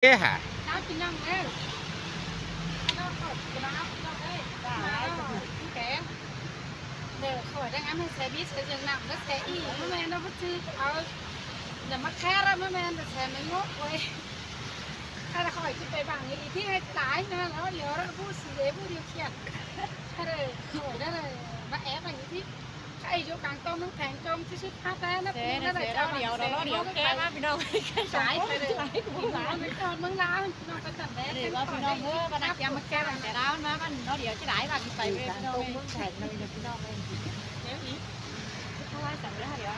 เอ๊ะฮะน้ำกินน้ำเด้อน้ำสดกินน้ำเด้อจ้าแกงเดี๋ยวขอได้งั้นให้แซ่บิสก็ยังน้ำแล้วแซ่อีไม่แม่นเราซื้อเอาอย่ามาแค่ละไม่แม่นแต่แซ่ไม่งกเว้ยถ้าเราขอที่ไปบางอีที่ให้ตายนะแล้วเดี๋ยวเราพูดสีเดียวพูดเดียวเขียนถ้าเลยขอได้เลยมาแอบอย่างที่ใครอยู่กลางต้มน้ำแข็งจมที่ชิดพาแต่นะพี่นั่นแหละเจ้าเดียวแกมาพี่น้องสายไปเลยพี่น้องไม่จอดเมืองลาวพี่น้องก็ตัดแดดเลยว่าพี่น้องมานักยามาแก้แต่ดาวมามันเราเดี๋ยวจะได้ว่าไปพี่น้องเมืองแข็งเลยพี่น้องเลยเดี๋ยวอีกเขาว่าสั่งแล้วเดี๋ยว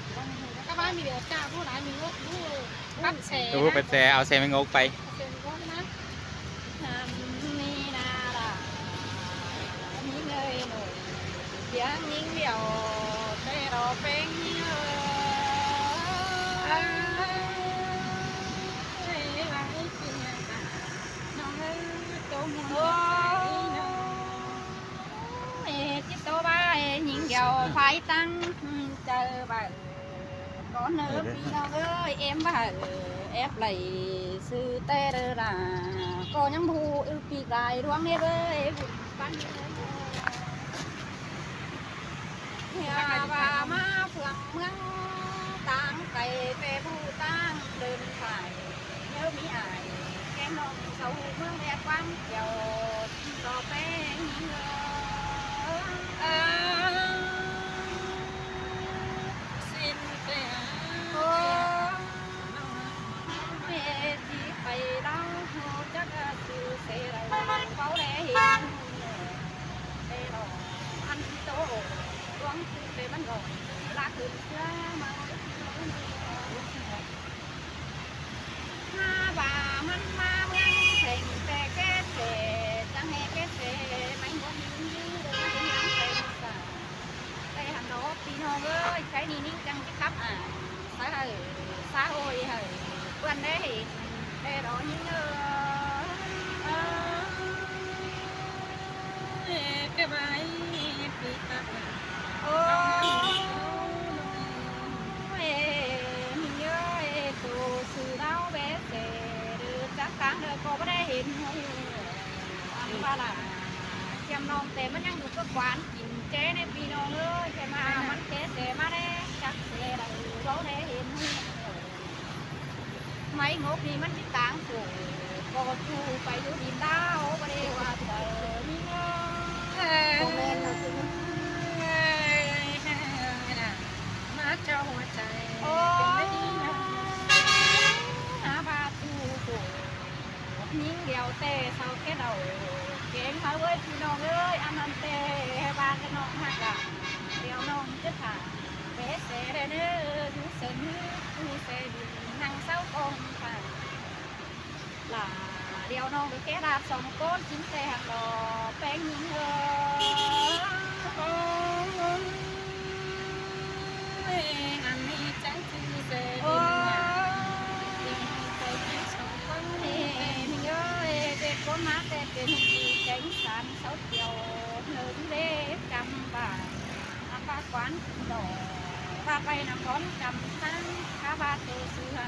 ก็บ้านมีเดี๋ยวจ้าผู้ร้ายมีลูกปัดแฉดูเป็นแซ่เอาแซ่ไม่งกไปแซ่งกนะนี่นาล่ะมีเงยหน่อยเสียงยิงเดียวแต่เราเป็นnhìn dầu phải tăng chờ bà có nước đi đâu ơi em bà ép lấy sư tê là có nhắm thu ưu bị lại đoán đi ơi bán nhà bà má phượng mướn tăng cày về thu tăng đơn phải nhớ mỹ ải cái nông sâu mướn đẹp quán dầu đò bé xin về mẹ chỉ phải đau chắc sự sẽ là báo lẽ hiện để rồi ăn tô uống để bắn rồi lá từ mà ha bà man ma man thành tè cái tè chẳng nghe cái tè mấy mónพี่น้องเอ้ยใช้นี่นิ่งจังจะครับxã hội hời quan đấy để đó những cái bài bị tạt mình nhớ từ sự đau bé sẽ được chắc chắn được có bất đề hiện anh ba là xem nonแต่มันยังอยู่กับหวานกินเจ๊ในพี่น้องเอ้ยแค่มามันเจ๊เสมาได้จักเสได้เราได้เห็นไม่งบนี่มันติดต่างสู่ก็ชูไปอยู่ดินดาวบ่ได้ว่าเด้อมีเงินบ่แม่นน่ะสิมาเจ้าหัวใจเป็นได้ดีนะหาบาตูสู่ยิ่งเดียวแต่เศร้าแค่เดาเก่งมาเว้ยพี่น้องเอ้ยอันนั้นเตะบ้านกันน้องหักอ่ะเดี๋ยวน้องจะผ่าเบสเซ่เด้อดูเสนดูเสดินั่งเศร้ากองผ่าล่ะเดี๋ยวน้องไปแก้ดาบสองก้นชิ้นแต่หักดอกแป้งยิงอันนี้จังคือเสดิcon má tê trên đi tránh sàn sáu chiều lớn đế trăm bà ba quán đỏ ba bay nằm con trăm tháng cá ba từ xưa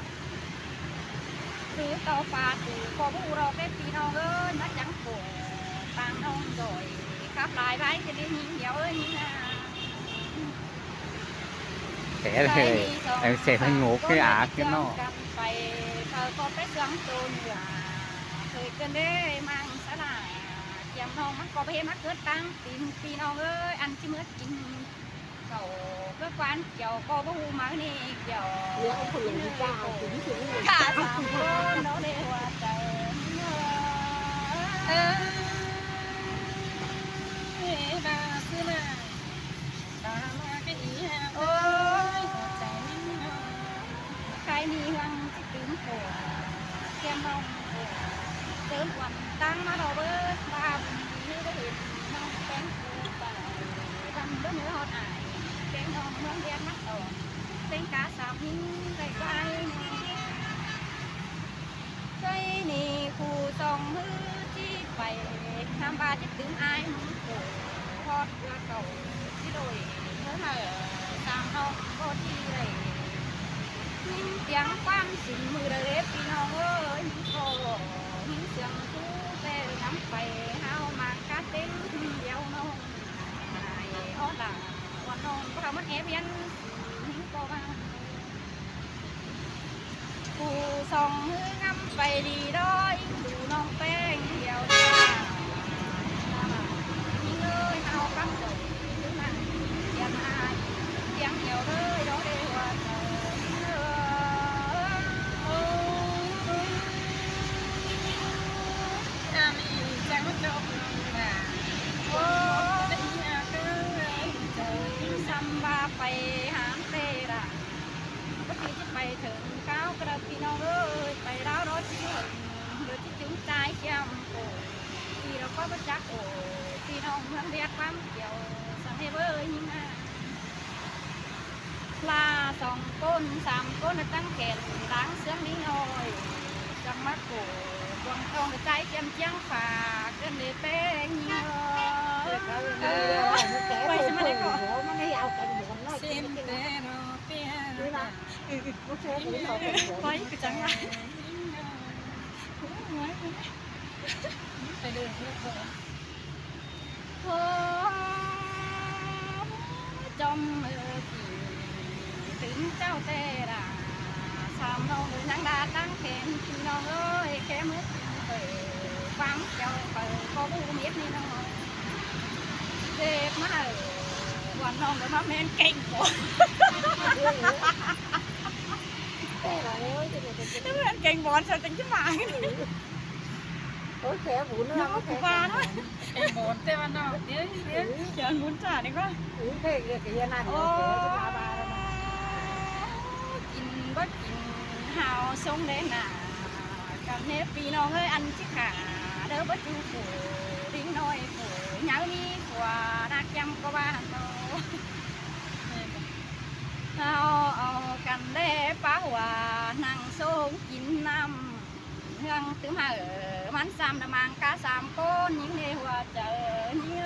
từ tàu phà từ có bu đâu cái phi đâu ơi nó trắng cổ tàng non rồi khắp lại bãi cho đi nhìn dẻo ơi nhìn thế rồi em sẽ phải ngủ cái cái nó phải có cái xương tôn làเคยกันเด้มังสลาเจียมน้องมันก็ไปมักเกิดตั้งปีน้องเอ้ยอันที่เมื่อกินเขาก็กวนเกี่ยวก็บ่ฮู้มานี่เกี่ยวเลี้ยงคนหลงจ้าถึงขาสามคนเนาะเด้ว่าใจบาซื้อมาบามาก็อีโอ้ยใจนิ่งใครมีหวังสิตื่นโผล่แก้มน้องเติมวันตั้งมาเราเบิดบานี่ก็เห็นน้องแป้งปูป่าทำด้วยเนื้อหอดอายแป้งน้องเมืองเรียนนักต่อเต้นกาสามหิ้งใส่ก็ไอ้ใช่นี่คู่สองมือที่ไปทำบาจิตถึงไอ้มือโผล่ทอดเกลือเก่าที่โดยเนื้อหาตามน้องก็ที่ไร เ ยิงเสียงความสินมือเด้พี่น้องเอ้ยโอ้ยิงเสียงผู้แต่น้ำไปเฮามากะเต็งเดียวน้องหายอ้อหลังวันน้องก็ทำมันแอบยันหิงก็ว่าผู้ส่องมืองำไปดีด้อยดูน้องแป้งเดียวดายยิงเอ้ยเฮากำใจถึงนั้นเสียงหายเสียงเดียวเลยดอกเดียวไปหามเตระปกติจะไปถึงก้าวกระพี่น้องเอ้ยไปดาวรถที่หนึ่งเดี๋ยวที่จุ้งใจเข้มโอ้ที่เราก็ประจักษ์โอ้พี่น้องเมืองเรียกความเกี่ยวสังเฮเบอร์ยิ่งอ่ะปลา2 ก้น 3 ก้นตั้งแขนล้างเสื้อนี้หน่อยจังมาโกดวงทองใจเข้มเจียงฝาเกินเลยแป้งยิ่งไปจะมาได้ก่อนมันไม่เอากันอยู่กันน้อยเส้นเตโรเปียนะไปคือจังไรไปเลยโอ้จอมถึงเจ้าเตระสามน้องนางดาตั้งแขนพี่น้องเอ้ยแค่มือฟังเจ้าเปิดก็บูเม็ดนี่น้องเจ็บมากวันน้องเดี๋ยวมาแม่นเก่งกว่าแต่แม่นเก่งบอลฉันจังจะมาโอ้แขบุญน้องกูบ้าเนาะเก่งบอลแต่วันน้องเดี๋ยวเชิญบุญจ่าดีกว่าเก่งเกี่ยนั่นโอ้กินบ่กินหาวทรงเด้น่ะกับเนปปีน้องเอ้ยอันชิขาเด้อบ่จูฝูดิ้งน้อยฝูเหงามีผัวนักยำก็บ้านโตเอากันเด้ป้าว่านั่งโซ่กินน้ำเฮืองตื้มหามัน3น้ำมังกะ3 ก้นยิงในหัวเจอนี่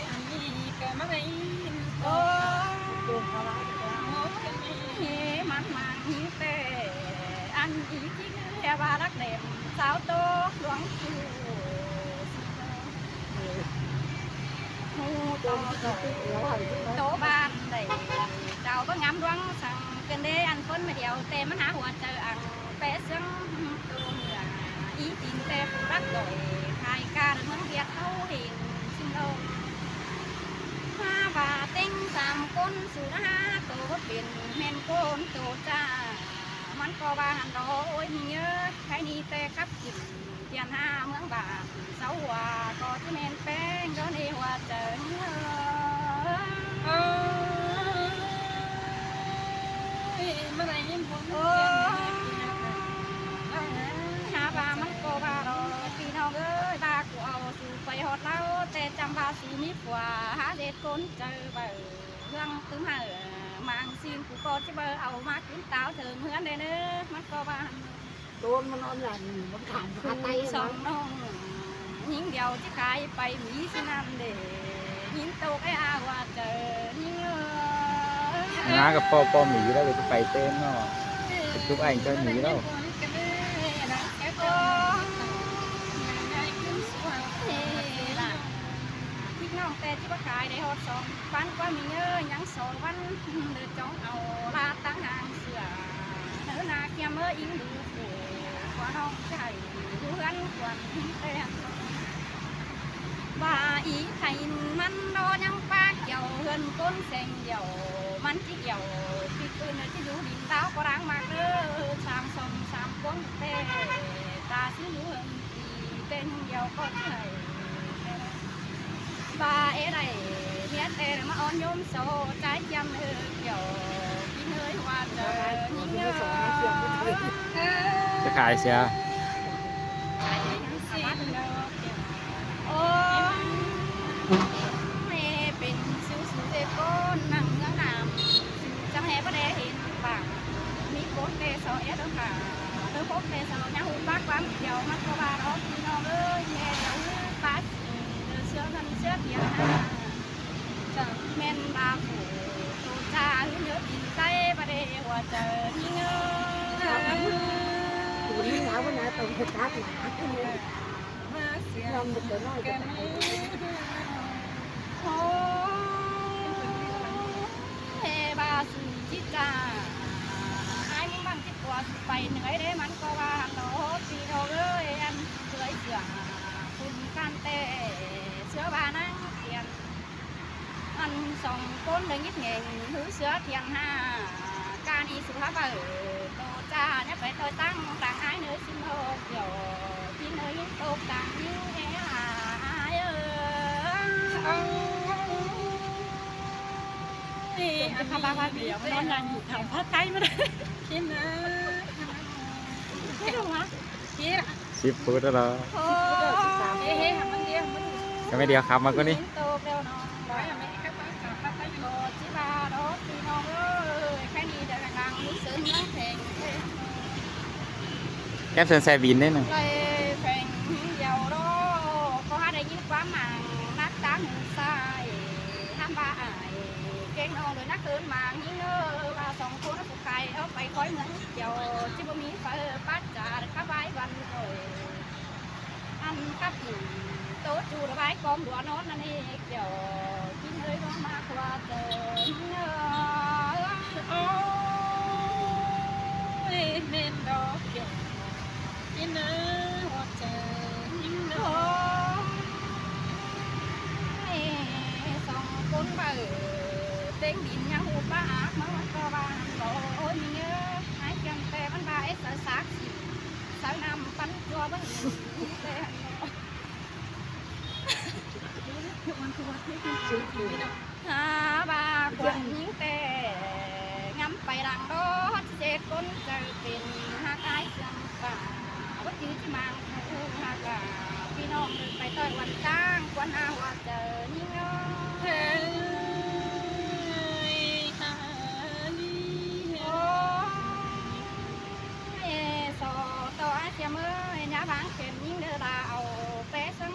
อันนี้ก็มาได้โอ้มันหิ้งเตอันอีกที่แค่ว่ารักเด็กสาวโตหลวงปู่โตบ้านได้เจ้าก็งามดวงสั่งเกินเดอันคนมาเดียวเตมันหาหัวเจออังเปะซึ่งตัวเหนืออีจินเตผู้รักโดยทายการเมืองเดียดเขาเห็นชิงโล5 บาทเต็ง3 ก้นสู่5 ตัวเป็นแม่นก้นตัวจ้ามันก็บ้านรอโอ้ยเยอะใครนี่แต่ครับกินเตียน5 เมืองบาทเสาหัวก็จะแม่นแป้งก็ในหัวเจอเนื้อเมื่อไรยิ่งพ้น5 บาทมันก็บาทพี่น้องเอ้ยตากูเอาสู่ไปหอดเล่าแต่จำบาสูมีผัวหาเด็ดคนเจอเบอเรื่องตื้มหามังซีนกูก็จะเบอเอามากินเต้าถึงเฮือนเลยเนอะมันก็บาทโดนมันนอนหลับมันขามขาไตสองน้องยิงเดียวที่ขายไปมีสินั่นเด้ยิงโตกไอ้อาว่าเจอยิงน้ากับพ่อหมีแล้วจะไปเต้นเนาะทุกไอ้ก็หมีแล้วที่น้องแต่ที่ว่าขายได้หด2 วันก็มีเยอะยัง2 วันเดือดจ้องเอาลาตั้งหางเสือเนื้อนาเกียมเมื่ออิงดูผู้ขวน้องใจดูกันขวัญแต่ว่าอีไข่มันรอยังปากเกี่ยวเงินก้นแสงเดียวมันที่เกี่ยวที่คืนที่อยู่ดินดาวก็ร้างมากเด้อ3 ก้นแต่ตาซื้ออยู่ตีเป็นเดียวก็ใช่บ่าไรเมียแต่มาอ่อนโยมโซใจยำเกี่ยวกินเลยว่าเจอยิ่งจะขายเสียโอ้แม่เป็นสิวเด็กก้นนั่งเงื้อหนามจังแห่ประเดี๋ยวเห็นปากมีโคตรเตะสาวเอสค่ะเธอโคตรเตะสาวยังหุ่นปากความเดียวมันก็บาดออกพี่น้องเอ้ยแม่เดี๋ยวปากเสื้อกันเสื้อเปียกนะจัง แม่นบาผู้โตจ้าเนื้อดินใจบ่ได้หัวเจอนี่เงตัวนี้หนาววันไหนต้องไปตัดหนามาเสีย ลองดูตัวน้อยกันโอ้เฮบาสุจิตาไอ้มึงมันจิตกว่าไปเหนื่อยได้มันก็ว่าโนพี่น้องเอ้ยอันเคยเสือคุณกันแต่เสือบานั่งเทียนอันสองคนเลยยิดเง่งหือเสือเทียนห้าการอีสุภาพโตจ้าเนี่ยไปโตตั้งต่างไอ้เนื้อสิ้นโลกเดี๋ยวที่เนื้อยิ่งโตต่างยิ่งแย่หายนี่อันนี้เดี๋ยวมันนอนอยู่ทางภาคใต้มาเลยกินนะไม่ถูกฮะกิน10 ฟุตแล้วเหรอ โอ้ เฮ้ยมันเดียวมัน ก็ไม่เดียวครับมาก็นี่ โตเร็วน้องร้อยไม่แค่ไปกับภาคใต้โตจิบาโดพี่น้องเอ้ยแค่นี้เดินทางรู้สึกนั่งแข่ง แก้มเซินแซบินได้หนึ่ง เลยแข่งเดียวโดก็หาได้ยินความมังนักตามมือซ้ายห้ามบ้าอายเก่งน้องเลยนักเกินมังยิ่งเนอว่าสองคนนักไก่เอาไปคอยเหมือนเดียวจิบมีไฟปัดจ่าข้าใบวันโอยอันกับหนึ่งโต๊ะจูระบายกองดัวนอนนั่นเองเดี๋ยวกินเลยต้องมากกว่าเดิมเนอโอ้ยเล่นดอกเดียวกินนะหัวใจยิ่งเนาะสองคนเบื่อเต็งดินยังหูป้าอักมันก็บานโอ้ยมีเยอะหายกันแต่มันบาเอสซักสาวนำปั้นตัวบ้างแต่หาบาควันยิงแต่งำไปดังโดดเจ็ดคนเจอเป็นหากไอ้เสียงป่าว่าจื้อที่มังหูหากาพี่น้องเดินไปต่อยวันจ้างควันอาว่าเจอนี่เนาะเฮ้ยฮาลีโอ้สอต่ออาเซียมเอ้ยน้าบางเข็มยิงเดือดเอาเป๊ะซึ่ง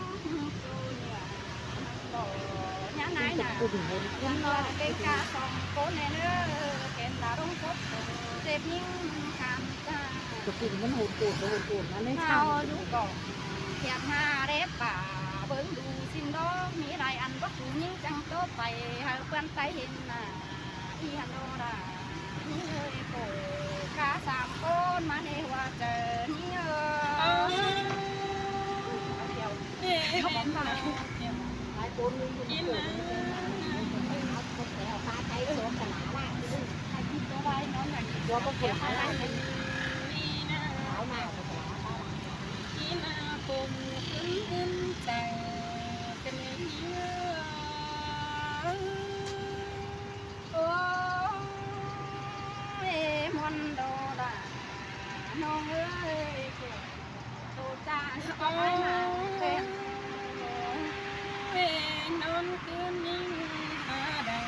ตัวเนี่ยบ่น้าไหนน่ะยังรอเก่งกาสองคนในเนื้อเก่งตาลงครบเจ็บยิงคำจ้าจะกินมันหูปูดนะไม่เท้าดูก่อนเทียบหน้าเร็บป่าเบิ้งดูสินดอกมีหลายอันวัตถุยิ่งจังโตไปหาเพื่อนใจเห็นน่ะอีฮันโนดานี่เลยโผล่กาสามคนมาในหัวเจอนี่เเดียวเขาบอกว่าหลายคนนึงกินนะคนแต่ปลาไทยสองขนาดล่างให้กินตัวไว้น้องอย่างนี้ตัวก็เกี่ยวอะไร นี่นะ ขาวมากขนาดล่าง กินอาคมขึ้นใจกันเยอะโอ้ยมันโดดาน้องเอ้ยโตจ้าเอาไว้มาเป็นนอนคืนยิ่งหาดัง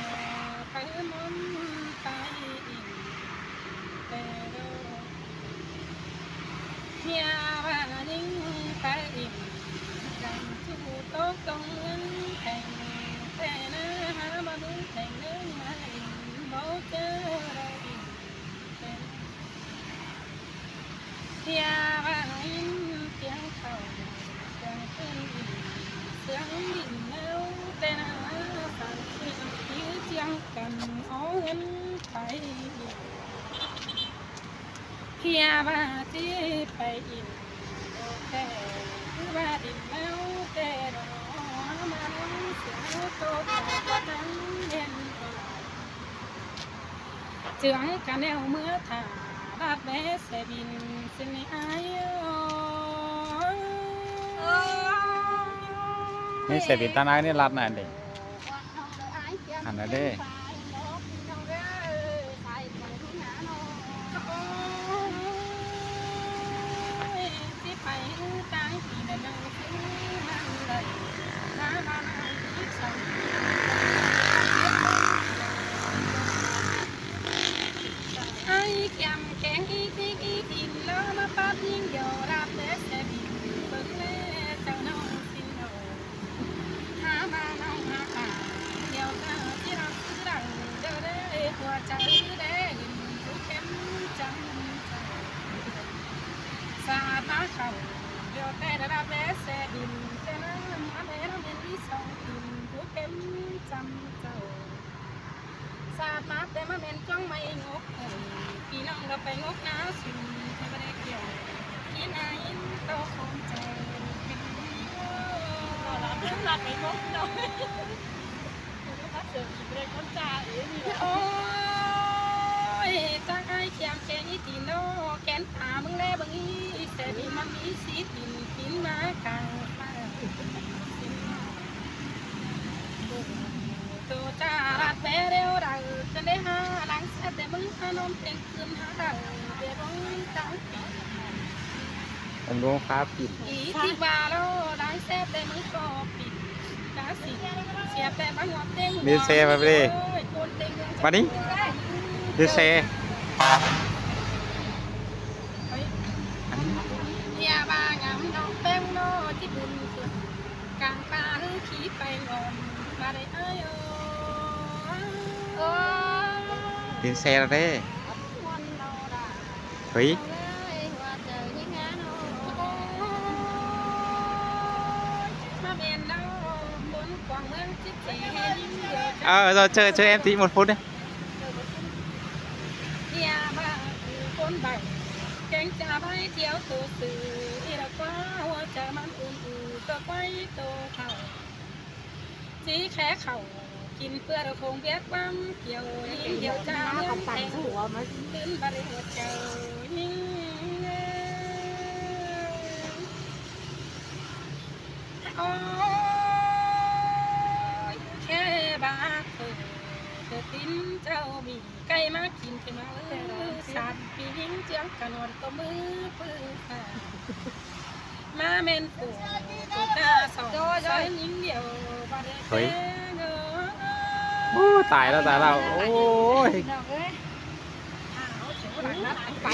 ไปมุนไปอินเตโรเฮียว่ายิ่งไปอินจังชูโตกงเงินแข่งแต่เนื้อหามาบุญแข่งเนื้อมาอินบอกเจอเราอินเฮียว่าอินเสียงเขาเสียงขึ้นอินเสียงดินแล้วแต่หน้าสั่นที่ยื้อเจียงกันเอาเงินไปเฮียว่าที่ไปอินแต่คือว่าดินแล้วแต่ดอกมาลงเสียงโตแต่ก็นั้นเย็นเจืองกันแนวเมื่อถ่าบาดแม่เสบินสินอายนี่เสบินตานานี่รัดน่ะเด็กหันน่ะเด้ที่ไปตายที่ได้ดังขึ้นนั่นเลยน้าบ้านที่สองไอ้แก้มแกงอีกินแล้วมาปัดยิ่งเดียวรับเด็กเสบินเบิกเล่เจ้าน้องสินโนหาบ้านน้องหาป่าเดียวเจ้าที่เรา เขาเดี๋ยวแต่ระดับแม่แสดินแต่น้ำมาแม่น้ำเป็นที่สองดินผู้เข้มจำเจ้าสาดมาแต่มาเป็นจ้องไม่งกพี่น้องเราไปงกน้าสุนไม่ได้เกี่ยวกินไอ้โตคงใจหลับไปงกหน่อยโอ้ยจากไอ้เขียมแขงอีตีโนแกนตามึงแน่บางอีแต่ดีมันมีสีตินกินมากลางฟ้าตัวจ้ารัดแม่เร็วดังจะได้หาดังแซ่แต่มึงขนมเต็งคืนหาดังเดี๋ยวมึงจัง ผมรู้ฟ้าปิด อีที่ว่าแล้วดังแซ่แต่มึงก็ปิดกาสิเสียแต่บางหัวเต็ง มีเซมาไปดิมาดิมีเซ อย่าบางามดอกแป้งโนที่บุญสุดกลางป่าหรือขี้ไปงอมมาได้เอ้ยโอ้ มีเซแล้วเด้เฮ้ยrồi chơi em tí 1 phút đi. อย่าบ้าคนใบแกงจะใบเที่ยวตัวสื่อที่เราว่าหัวใจมันอุ่นตัวไว้ตัวเข่าจีแค่เข่ากินเพื่อเราคงเบียดความเกี่ยวยิ่งเดียวจ้าเรื่องแทงหัวมาลิ้นบริหัวใจยิ่งโอ้ยแค่บ้าเธอติ้นเจ้ามีไก่มากินที่มาสาดปีวิ่งเจียงกันนอนตัวมือปืนฝ่ามาเมนปู่ตัวกาสองใส่ยิงเดียวบาดเจ็บเงอ Tải đâu ôi. ไปนะไป